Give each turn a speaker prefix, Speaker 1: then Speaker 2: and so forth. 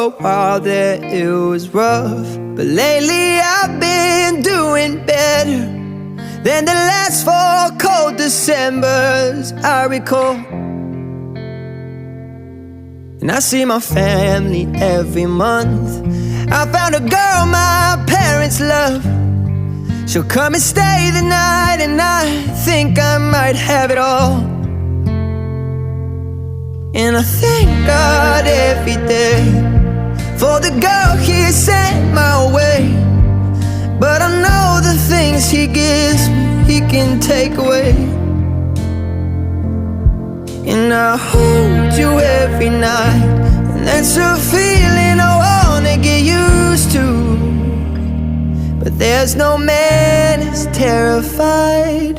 Speaker 1: a while there it was rough, but lately I've been doing better than the last 4 cold Decembers I recall. And I see my family every month. I found a girl my parents love. She'll come and stay the night, and I think I might have it all. And I thank God every day for the girl He sent my way. But I know the things He gives me, He can take away. And I hold you every night, and that's a feeling I wanna get used to. But there's no man as terrified